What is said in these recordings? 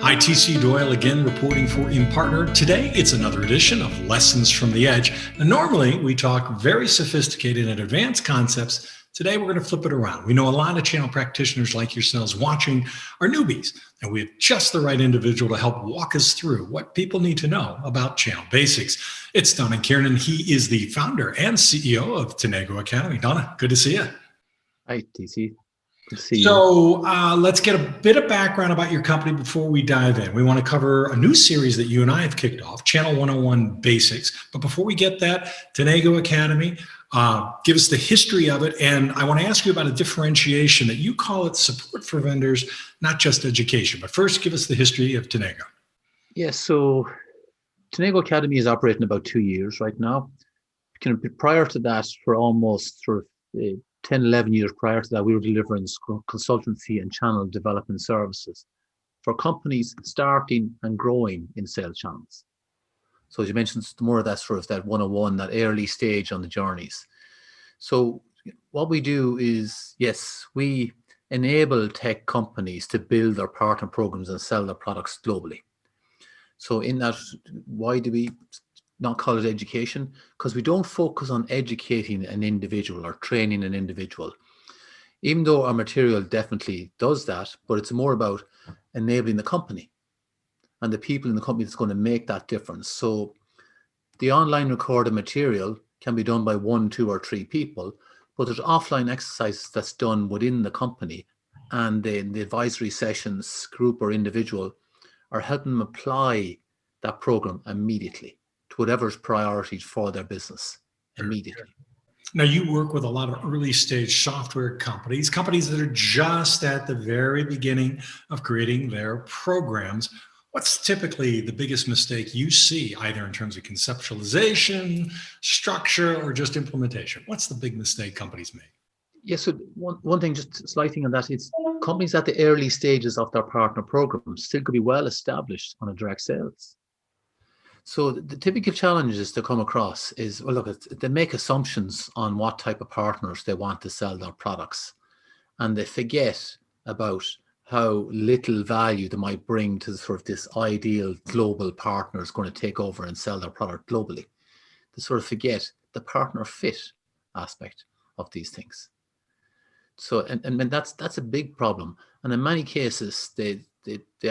Hi, TC Doyle again, reporting for InPartner. Today, it's another edition of Lessons from the Edge. And normally, we talk very sophisticated and advanced concepts. Today, we're going to flip it around. We know a lot of channel practitioners like yourselves watching are newbies, and we have just the right individual to help walk us through what people need to know about channel basics. It's Donagh Kiernan. He is the founder and CEO of Tenego Academy. Donagh, good to see you. Hi, TC. Good to see you. So let's get a bit of background about your company before we dive in. We want to cover a new series that you and I have kicked off, Channel 101 Basics. But before we get that, Tenego Academy, give us the history of it. And I want to ask you about a differentiation that you call it support for vendors, not just education. But first, give us the history of Tenego. Yes, so Tenego Academy is operating about 2 years right now. Prior to that, for almost sort of 10, 11 years prior to that, we were delivering consultancy and channel development services for companies starting and growing in sales channels. So as you mentioned, more of that sort of that 101, that early stage on the journeys. So what we do is, yes, we enable tech companies to build their partner programs and sell their products globally. So in that, why do we not call it education? Because we don't focus on educating an individual or training an individual, even though our material definitely does that, but it's more about enabling the company and the people in the company that's going to make that difference. So the online recorded material can be done by 1, 2, or 3 people, but there's offline exercises that's done within the company, and then the advisory sessions, group or individual, are helping them apply that program immediately to whatever's priorities for their business immediately. Now, you work with a lot of early stage software companies that are just at the very beginning of creating their programs. What's typically the biggest mistake you see, either in terms of conceptualization, structure, or just implementation? What's the big mistake companies make? Yes, so one thing, just slighting on that, it's companies at the early stages of their partner programs still could be well established on a direct sales. So the typical challenges they come across is, well, look, they make assumptions on what type of partners they want to sell their products, and they forget about how little value they might bring to sort of this ideal global partner is going to take over and sell their product globally. They sort of forget the partner fit aspect of these things. So, and that's a big problem. And in many cases, they're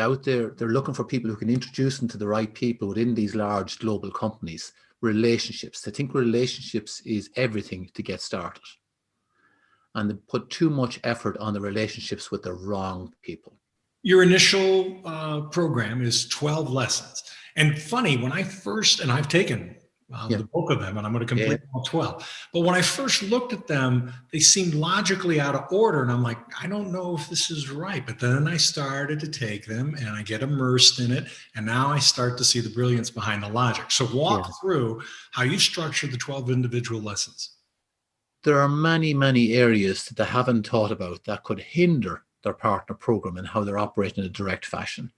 out there, they're looking for people who can introduce them to the right people within these large global companies, relationships. They think relationships is everything to get started. And they put too much effort on the relationships with the wrong people. Your initial program is 12 lessons. And funny, when I first, and I've taken the bulk of them, and I'm going to complete all 12. But when I first looked at them, they seemed logically out of order. And I'm like, I don't know if this is right. But then I started to take them and I get immersed in it. And now I start to see the brilliance behind the logic. So walk through how you structured the 12 individual lessons. There are many, many areas that they haven't thought about that could hinder their partner program and how they're operating in a direct fashion.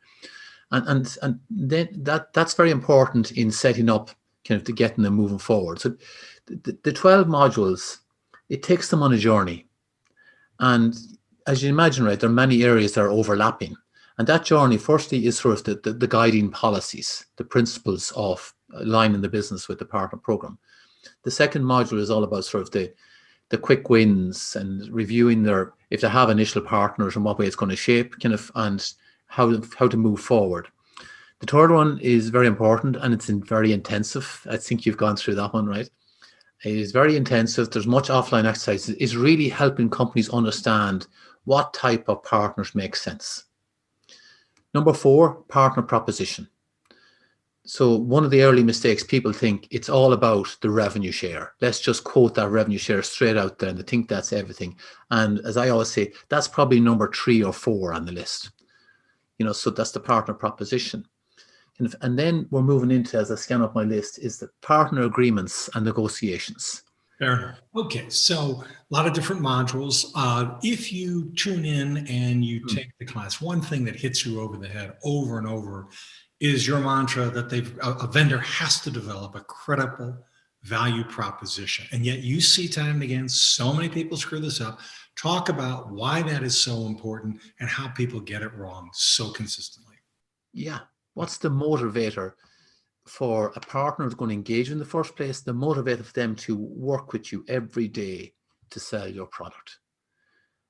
And then that's very important in setting up kind of to getting them moving forward. So the 12 modules, it takes them on a journey. And as you imagine, right, there are many areas that are overlapping. And that journey, firstly, is sort of the guiding policies, the principles of aligning the business with the partner program. The second module is all about sort of the quick wins and reviewing if they have initial partners and what way it's going to shape kind of, and how to move forward. The third one is very important, and it's very intensive. I think you've gone through that one, right? It is very intensive. There's much offline exercise. It's really helping companies understand what type of partners make sense. Number 4, partner proposition. So one of the early mistakes, people think it's all about the revenue share. Let's just quote that revenue share straight out there, and they think that's everything. And as I always say, that's probably number 3 or 4 on the list. So that's the partner proposition. And then we're moving into, as I scan up my list, is the partner agreements and negotiations. Fair enough. Okay, so a lot of different modules. If you tune in and you take the class, one thing that hits you over the head over and over is your mantra that a vendor has to develop a credible value proposition. And yet you see time and again, so many people screw this up. Talk about why that is so important and how people get it wrong so consistently. Yeah. What's the motivator for a partner that's going to engage in the first place? The motivator for them to work with you every day to sell your product.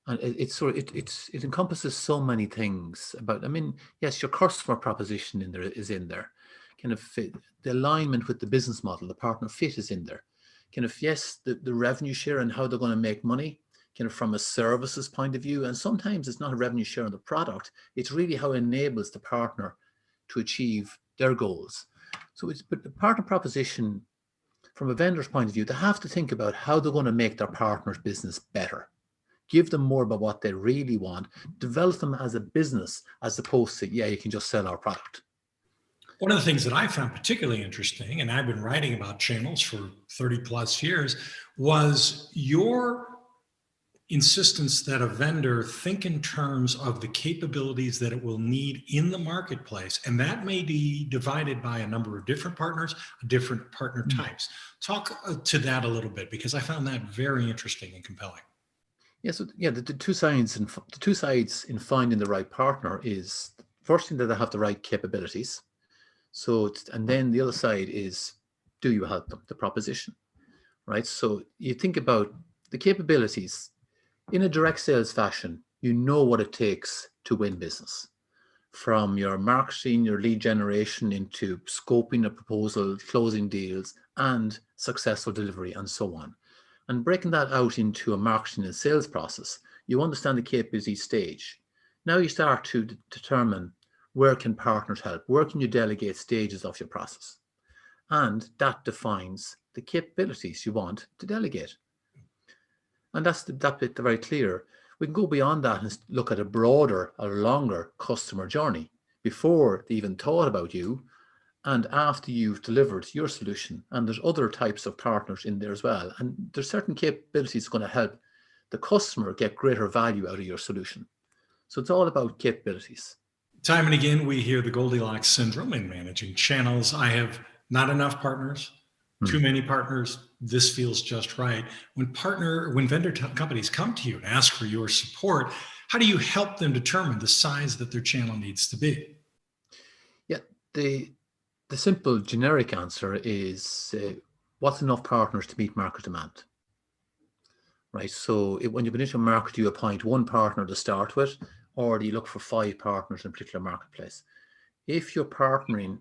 And it encompasses so many things about, I mean, yes, your customer proposition is in there. Kind of fit, the alignment with the business model, the partner fit is in there. Kind of, yes, the revenue share and how they're going to make money, kind of from a services point of view. And sometimes it's not a revenue share on the product. It's really how it enables the partner to achieve their goals. But the partner proposition, from a vendor's point of view, they have to think about how they're going to make their partner's business better. Give them more about what they really want. Develop them as a business as opposed to, yeah, you can just sell our product. One of the things that I found particularly interesting, and I've been writing about channels for 30 plus years, was your insistence that a vendor think in terms of the capabilities that it will need in the marketplace. And that may be divided by a number of different partners, different partner types. Talk to that a little bit, because I found that very interesting and compelling. Yeah, so yeah, the two sides in finding the right partner is, first thing, that they have the right capabilities. And then the other side is, do you help them? The proposition, right? So you think about the capabilities in a direct sales fashion. You know what it takes to win business, from your marketing, your lead generation, into scoping a proposal, closing deals, and successful delivery, and so on. And breaking that out into a marketing and sales process, you understand the capability stage. Now you start to determine, where can partners help? Where can you delegate stages of your process? And that defines the capabilities you want to delegate. And that bit very clear. We can go beyond that and look at a broader, a longer customer journey before they even thought about you, and after you've delivered your solution. And there's other types of partners in there as well. And there's certain capabilities going to help the customer get greater value out of your solution. So it's all about capabilities. Time and again, we hear the Goldilocks syndrome in managing channels. I have not enough partners, too many partners. This feels just right. When vendor companies come to you and ask for your support, how do you help them determine the size that their channel needs to be? Yeah, the simple generic answer is, what's enough partners to meet market demand? Right. So when you've been into a market, you appoint one partner to start with, or do you look for 5 partners in a particular marketplace? If you're partnering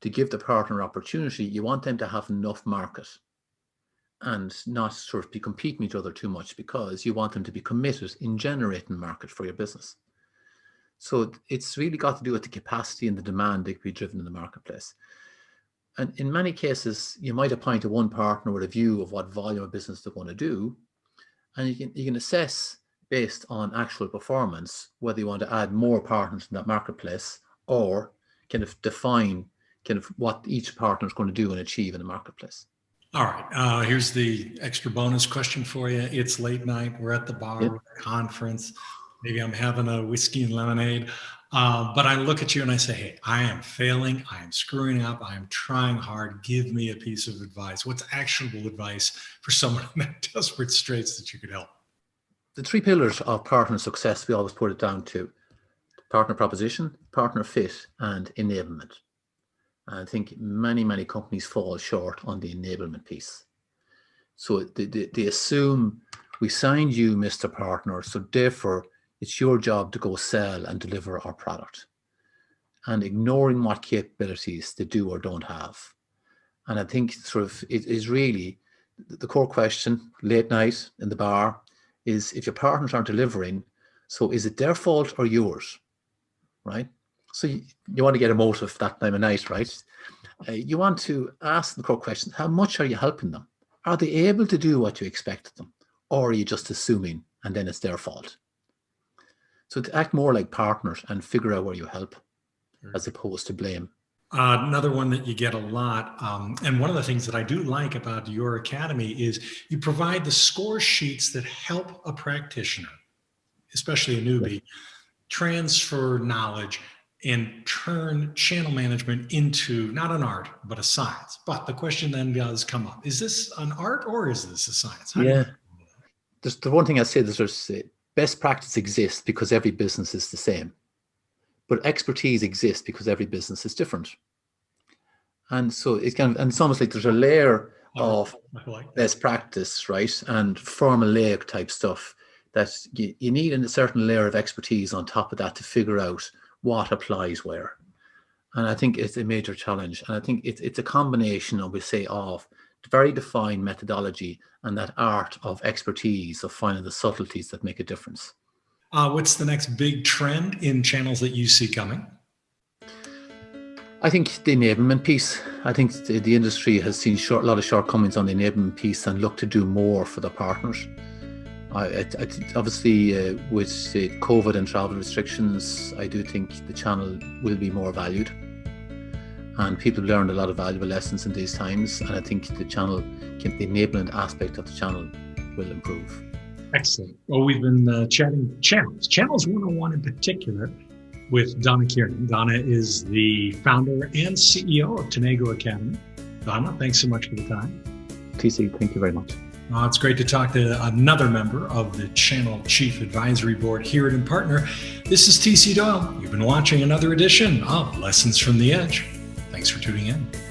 to give the partner opportunity, you want them to have enough market and not sort of be competing with each other too much, because you want them to be committed in generating market for your business. So it's really got to do with the capacity and the demand that can be driven in the marketplace. And in many cases, you might appoint a one partner with a view of what volume of business they're going to do. And you can assess, based on actual performance, whether you want to add more partners in that marketplace, or kind of define kind of what each partner is going to do and achieve in the marketplace. All right. Here's the extra bonus question for you. It's late night. We're at the bar, Yeah. we're at a conference. Maybe I'm having a whiskey and lemonade. But I look at you and I say, hey, I am failing. I am screwing up. I am trying hard. Give me a piece of advice. What's actionable advice for someone in that desperate straits that you could help? The 3 pillars of partner success, we always put it down to: partner proposition, partner fit, and enablement. And I think many companies fall short on the enablement piece. So they assume, we signed you, Mr. Partner, so therefore it's your job to go sell and deliver our product, and ignoring what capabilities they do or don't have. And I think sort of it is really the core question late night in the bar is, if your partners aren't delivering, so is it their fault or yours, right? So you want to get a motive that time of night, right? You want to ask the core question: how much are you helping them? Are they able to do what you expected them? Or are you just assuming and then it's their fault? So to act more like partners and figure out where you help, as opposed to blame. Another one that you get a lot, and one of the things that I do like about your academy is you provide the score sheets that help a practitioner, especially a newbie, transfer knowledge and turn channel management into not an art, but a science. But the question then does come up: is this an art or is this a science? Yeah. There's the one thing I say, there's best practice exists because every business is the same. but expertise exists because every business is different. And so it's almost like there's a layer of best practice, right? And formulaic type stuff that you need a certain layer of expertise on top of that to figure out what applies where. And I think it's a major challenge. And I think it's a combination, obviously, of very defined methodology and that art of expertise of finding the subtleties that make a difference. What's the next big trend in channels that you see coming? I think the enablement piece. I think the industry has seen a lot of shortcomings on the enablement piece and look to do more for the partners. Obviously, with COVID and travel restrictions, I do think the channel will be more valued. And people have learned a lot of valuable lessons in these times. And I think the enablement aspect of the channel will improve. Excellent. Well, we've been chatting Channels 101 in particular, with Donagh Kiernan. Donagh is the founder and CEO of Tenego Academy. Donagh, thanks so much for the time. TC, thank you very much. It's great to talk to another member of the Channel Chief Advisory Board here at Impartner. This is TC Doyle. You've been watching another edition of Lessons from the Edge. Thanks for tuning in.